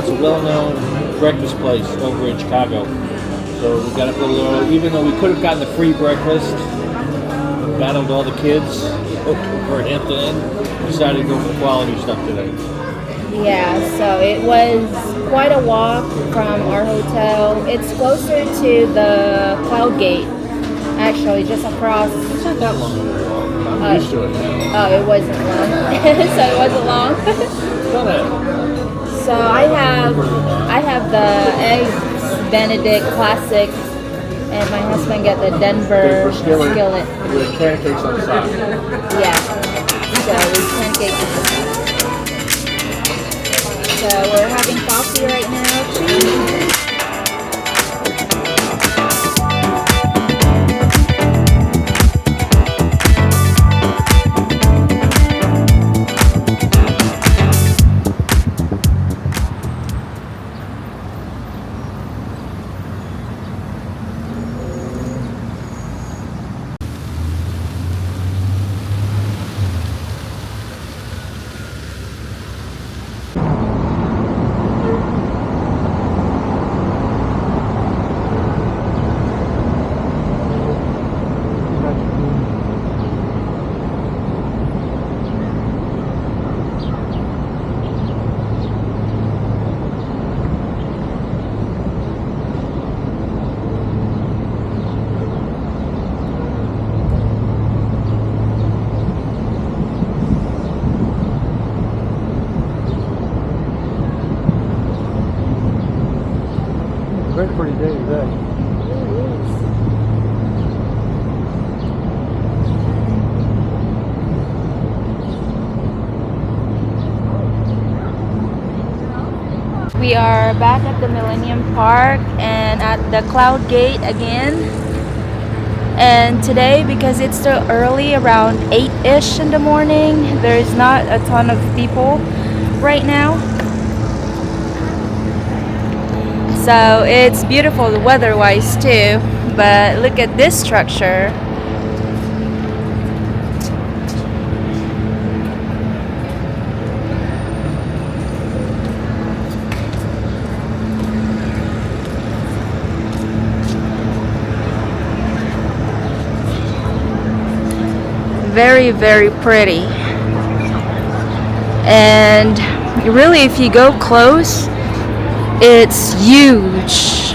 It's a well-known breakfast place over in Chicago. So we got up a little early, even though we could have gotten the free breakfast. Battled all the kids over at Hampton Inn. Decided to go for quality stuff today. Yeah, so it was quite a walk from our hotel. It's closer to the Cloud Gate, actually, just across. It's not that long of a walk. I'm used to it now. Oh, it wasn't long. So it wasn't long. So I have the eggs Benedict classic, and my husband got the Denver skillet with pancakes on the side. Yeah. So it's pancakes on the side. So we're having coffee right now. Cheers. Very pretty day today. We are back at the Millennium Park and at the Cloud Gate again. And today, because it's still early, around 8-ish in the morning, there's not a ton of people right now. So it's beautiful weather-wise too, but look at this structure. Very, very pretty. And really, if you go close, it's huge.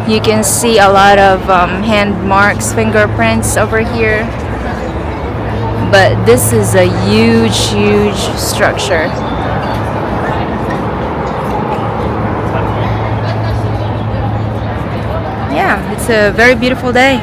You can see a lot of hand marks, fingerprints over here. But this is a huge, huge structure. Yeah, it's a very beautiful day.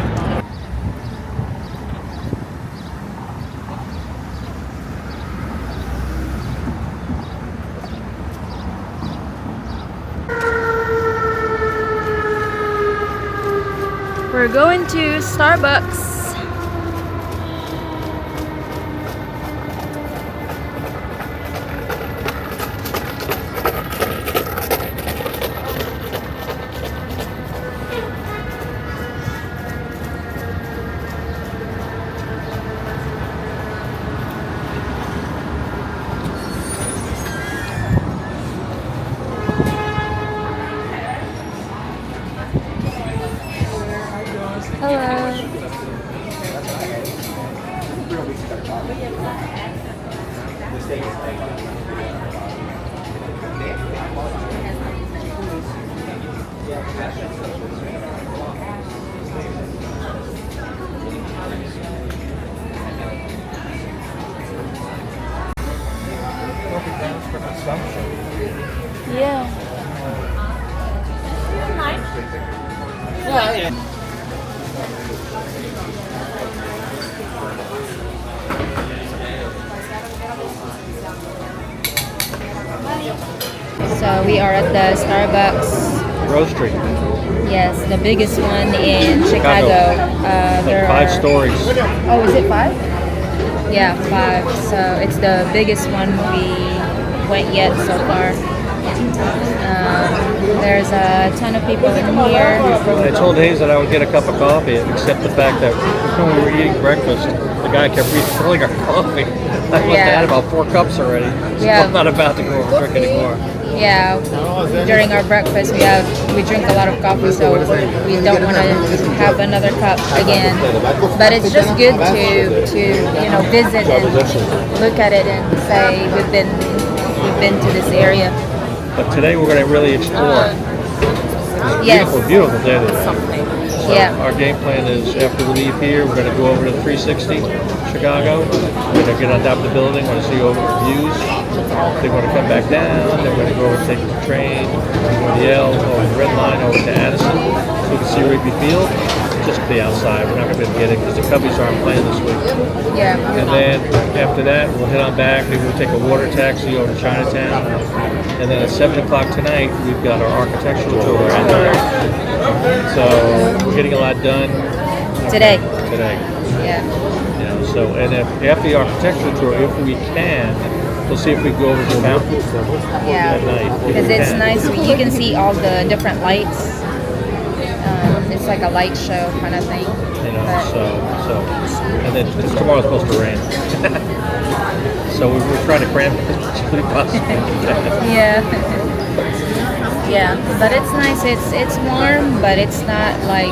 We're going to Starbucks. Hello. Yeah. So we are at the Starbucks. Roastery. Yes, the biggest one in Chicago. There Like 5 are stories. Oh, is it 5? Yeah, 5. So it's the biggest one we went yet so far. There's a ton of people in here. I told Hazel that I would get a cup of coffee, except the fact that when we were eating breakfast, the The guy kept refilling our coffee. I must have had about 4 cups already. So Yeah. I'm not about to go drink anymore. Yeah, during our breakfast we drink a lot of coffee, so we don't want to have another cup again. But it's just good to visit and look at it and say we've been to this area. But today we're going to really explore. Yes. Beautiful day today. So Yeah. our game plan is after we leave here, we're going to go over to 360 Chicago. We're going to get on top of the building. We're going to see over the views. Then we're going to come back down. Then we're going to go over and take the train, over the L, over the Red Line, over to Addison, so we can see Wrigley Field. Just the outside. We're not going to be able to get it because the Cubbies aren't playing this week. Yeah. And then after that, we'll head on back. Maybe we'll take a water taxi over to Chinatown. And then at 7 o'clock tonight, we've got our architectural tour. So we're getting a lot done Today. Yeah. You know, so and if after the architectural tour, if we can, we'll see if we go over to the fountain Yeah. at night. If Because we it's can. nice. You can see all the different lights. It's like a light show kind of thing. You know, But- and then it's tomorrow's supposed to rain. So we're trying to cram as much as we possibly can. Yeah. Yeah, but it's nice. It's warm, but it's not like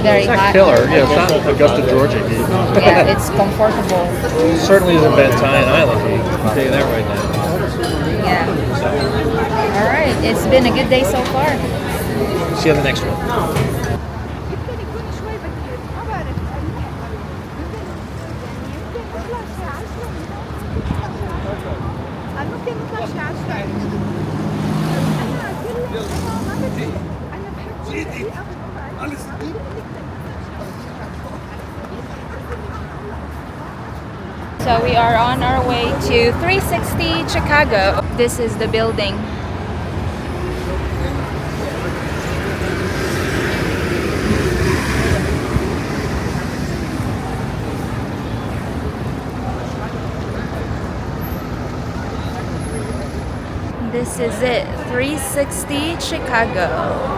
very It's not hot. killer. Yeah, it's not Augusta, Georgia heat. Yeah, it's comfortable. It certainly isn't Bentine Island heat. I'll tell you that right now. Yeah. So, All right. It's been a good day so far. see you on the next one. So we are on our way to 360 Chicago. This is the building. This is it, 360 Chicago.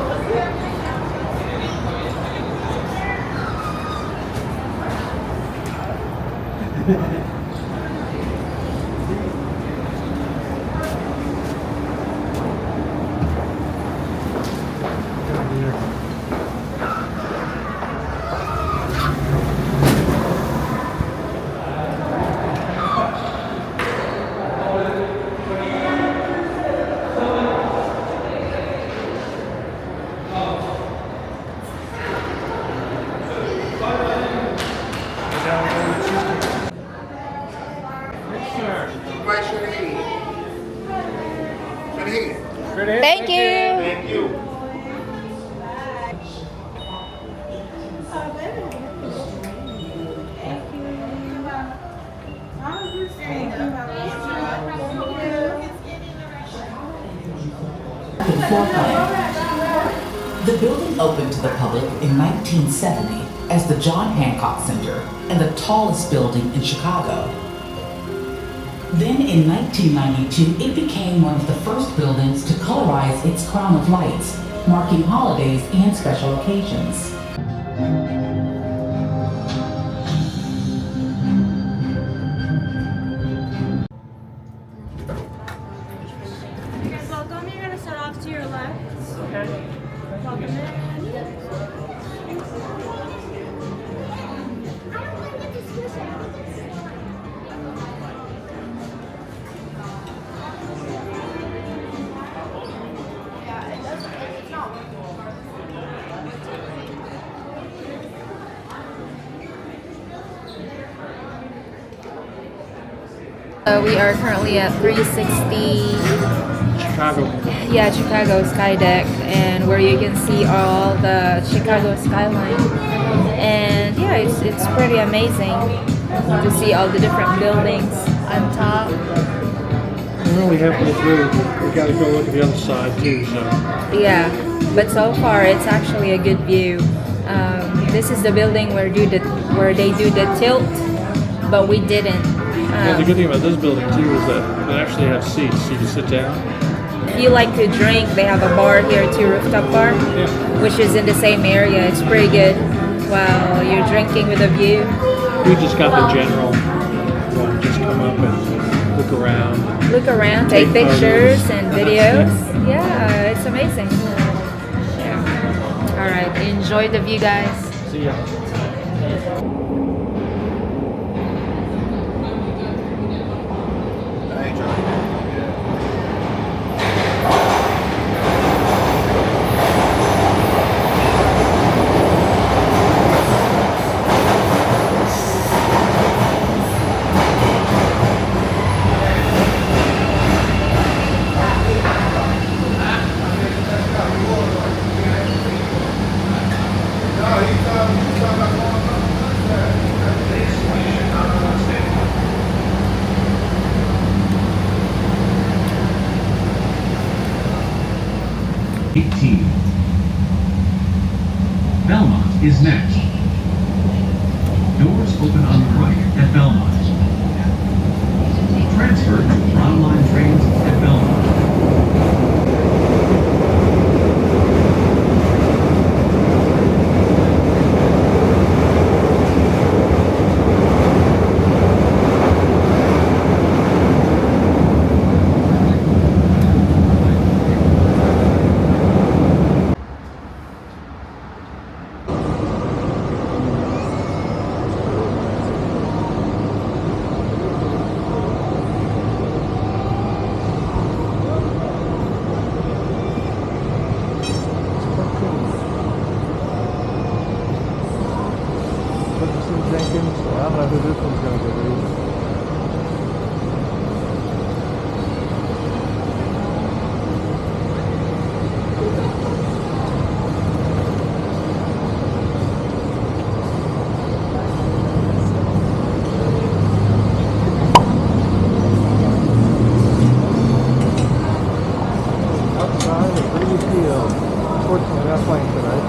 Thank you. The building opened to the public in 1970 as the John Hancock Center and the tallest building in Chicago. Then in 1992, it became one of the first buildings to colorize its crown of lights, marking holidays and special occasions. Welcome. You're gonna start off to your left. Okay. Welcome in. We are currently at 360 Chicago. Chicago Sky Deck, and where you can see all the Chicago skyline. And yeah, it's pretty amazing to see all the different buildings on top. We're only halfway through. We got to go look at the other side too. So Yeah, but so far it's actually a good view. This is the building where they do the tilt, but we didn't. yeah, the good thing about this building too is that they actually have seats, so you can sit down. If you like to drink, they have a bar here too, rooftop bar, Yeah. which is in the same area. It's pretty good. while you're drinking with a view. We just got the general one. Just come up and look around. Look around, take pictures and videos. Yeah, it's amazing. Yeah. All right, enjoy the view, guys. See ya. Belmont is next. Doors open on the right at Belmont. Transfer to Brown Line trains at Belmont. Jenkins. I don't know who this one's going to be. Outside of Brady Field. Unfortunately, not playing tonight.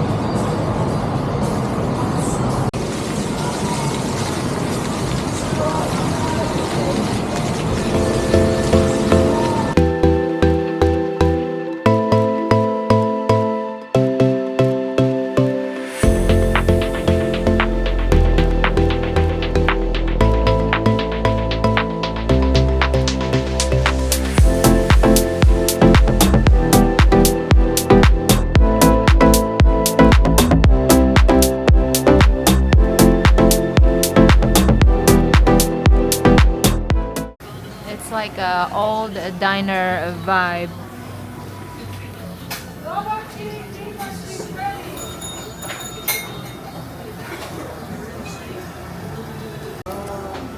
It's like a old diner vibe.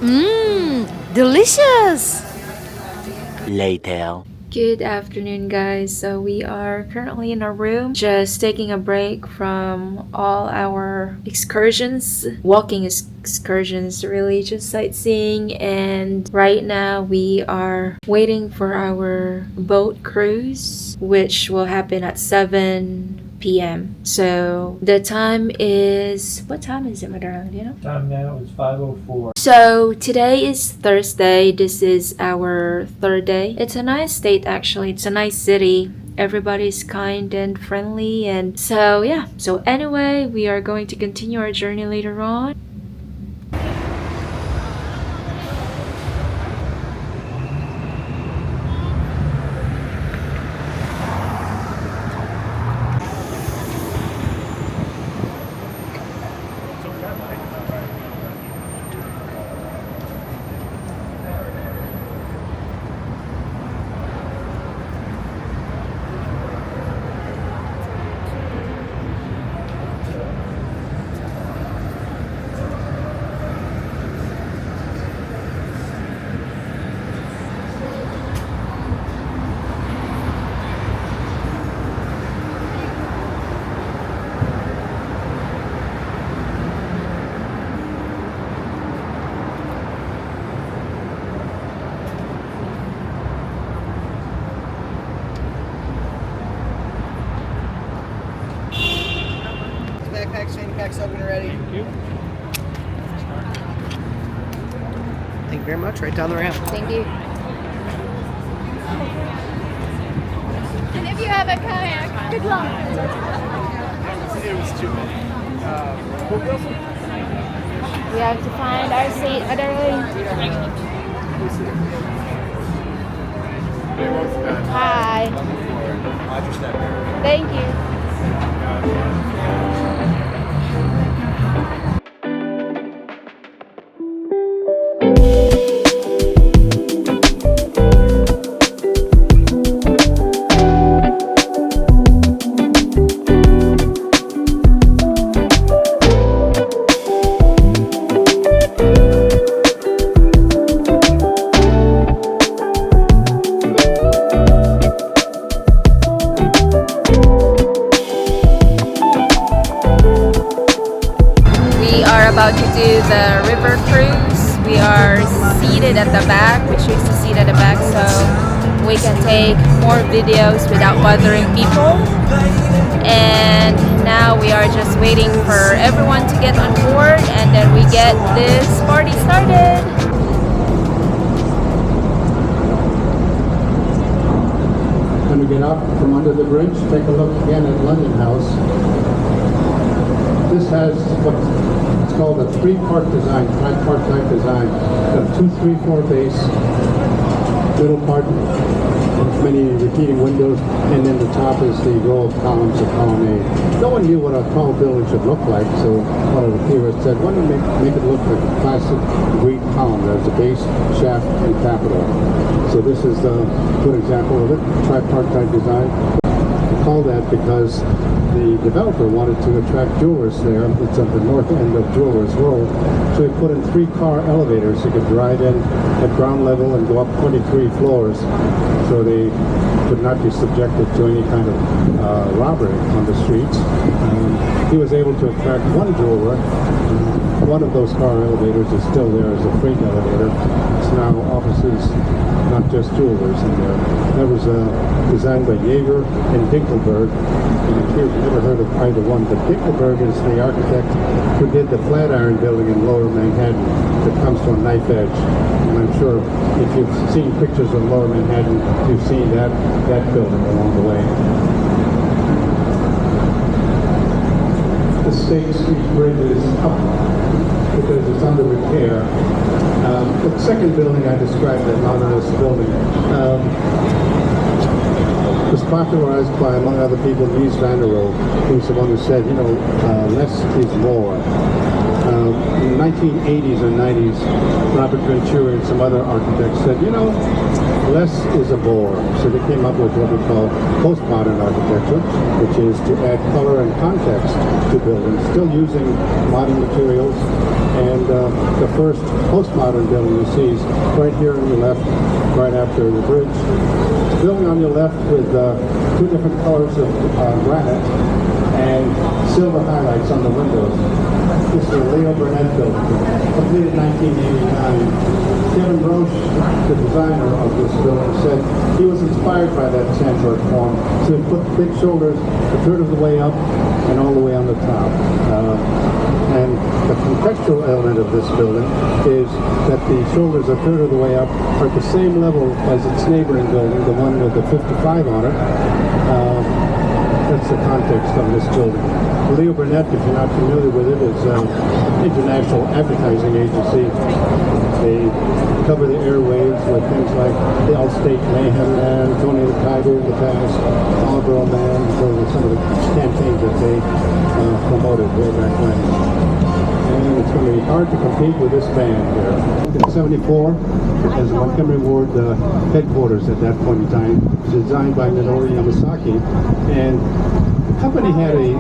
Mmm, delicious! Later. Good afternoon, guys. So we are currently in our room, just taking a break from all our excursions, walking excursions, really just sightseeing. And right now we are waiting for our boat cruise, which will happen at 7 p.m. So the time is, what time is it, my darling? Do you know? Time now is 5:04. So today is Thursday. This is our third day. It's a nice state, actually. It's a nice city. Everybody's kind and friendly. And so, yeah. So anyway, we are going to continue our journey later on. Backpacks, fanny packs open already. Thank you. Thank you very much. Right down the ramp. Thank you. And if you have a kayak, good luck. It was too many. We have to find our seat, Adderley. Hi. Thank you. We are about to do the river cruise. We are seated at the back. We choose to seat at the back so we can take more videos without bothering people. And now we are just waiting for everyone to get on board, and then we get this party started. When we get up from under the bridge, take a look again at London House. This has what's called a three-part design, five-part type design. A 2, 3, 4 base, middle part, many repeating windows, and then the top is the row of columns of colonnade. No one knew what a tall building should look like, so one of the theorists said, why don't we make it look like a classic Greek column? There's a base, shaft, and capital. So this is a good example of it, tripartite design. We call that because the developer wanted to attract jewelers there. It's at the north end of Jewelers Road. So he put in 3-car elevators. You could drive in at ground level and go up 23 floors. So they would not be subjected to any kind of robbery on the streets. He was able to attract one jeweler. One of those car elevators is still there as a freight elevator. It's now offices, not just jewelers in there. That was designed by Jaeger and Dinkelberg. And you've never heard of either one, but Dinkelberg is the architect who did the Flatiron building in Lower Manhattan that comes to a knife edge. And I'm sure if you've seen pictures of Lower Manhattan, you've seen that building along the way. The State Street Bridge is up because it's under repair. The second building I described, that modernist building, was popularized by, among other people, Mies van der Rohe, who's the one who said, you know, less is more. In the 1980s and 90s, Robert Venturi and some other architects said, you know, less is a bore. So they came up with what we call postmodern architecture, which is to add color and context to buildings, still using modern materials. And the first postmodern building you see is right here on your left, right after the bridge. The building on your left with 2 different colors of granite and silver highlights on the windows. This is the Leo Burnett building, completed 1989. Kevin Roche, the designer of this building, said he was inspired by that sandboard form, so he put big shoulders a third of the way up and all the way on the top. And the contextual element of this building is that the shoulders a third of the way up are at the same level as its neighboring building, the one with the 55 on it. That's the context of this building. Leo Burnett, if you're not familiar with it, is an international advertising agency. They cover the airwaves with things like the Allstate Mayhem Man, Tony the Tiger in the past, Marlboro Man. Those are some of the campaigns that they promoted way back when. And it's going to be hard to compete with this band here. In 74, as Montgomery Ward headquarters at that point in time, was designed by Minoru Yamasaki. And the company had a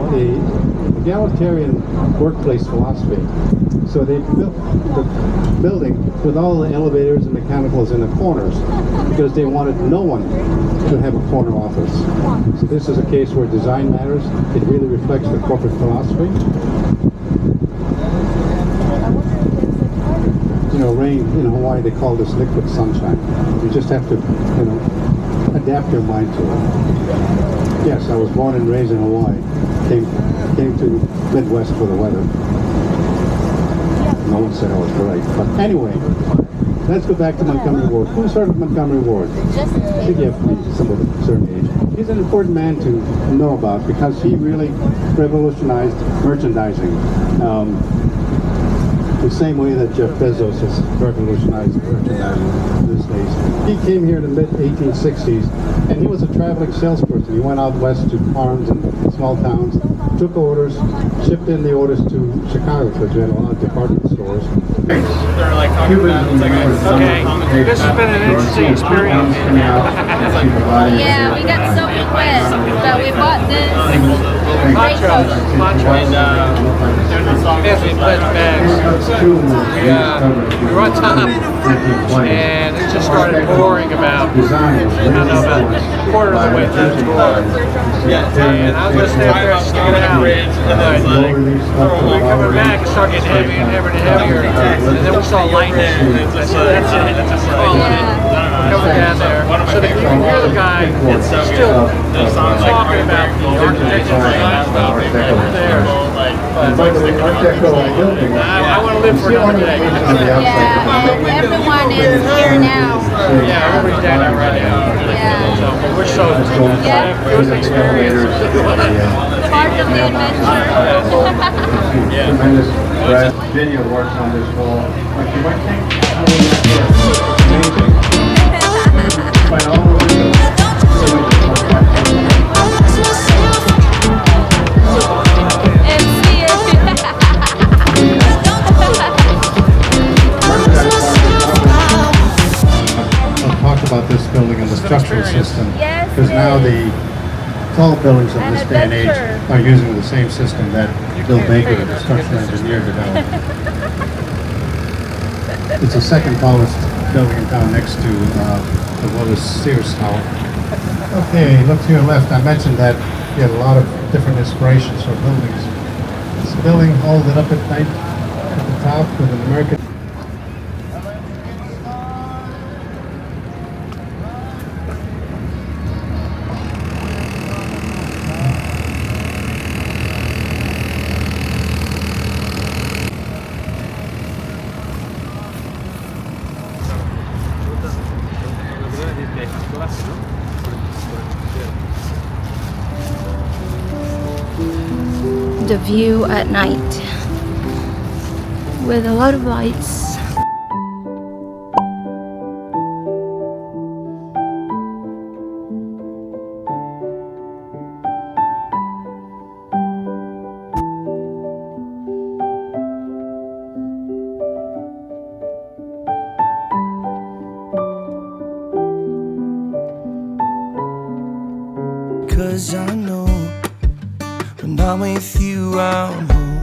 egalitarian workplace philosophy. So they built the building with all the elevators and mechanicals in the corners because they wanted no one to have a corner office. So this is a case where design matters. It really reflects the corporate philosophy. You know, rain in Hawaii, they call this liquid sunshine. You just have to, you know, adapt your mind to it. Yes, I was born and raised in Hawaii. Came to Midwest for the weather. No one said I was right, but anyway, let's go back to Montgomery Ward. Who started Montgomery Ward? Should you have to be somebody of a certain age. He's an important man to know about because he really revolutionized merchandising. The same way that Jeff Bezos has revolutionized merchandising these days. He came here in the mid-1860s, and he was a traveling salesperson. He went out west to farms and small towns, took orders, shipped in the orders to Chicago because we had a lot of department stores. They're like talking about it's like okay, this has been an interesting experience. Yeah, we got soaking wet, but we bought this Mantra, as we put bags, we were on top, and it just started pouring about, I don't know, about a quarter of the way through the door. And I was going to stand there and stick it out. We were coming back, it started getting heavier and heavier and heavier, and then we saw lightning. I said, that's it, it's calling it. Coming down there. So you can hear the guy still talking about the architecture stuff there. But I want to live for another day. Yeah, and everyone is here now. Yeah, everybody's down there right now. Yeah. So we're so it was an experience. Part of the adventure. Tremendous Virginia works on this wall. By all the windows. I'll talk about this building and the structural system. Because now the tall buildings of this day and age are using the same system that Bill Baker, the structural engineer, developed. It's the second tallest building in town next to the Willis Sears Tower. Okay, look to your left. I mentioned that you had a lot of different inspirations for buildings. This building hold it up at night at the top with an American. The view at night with a lot of lights. Cause I know when I'm with you, I'm home.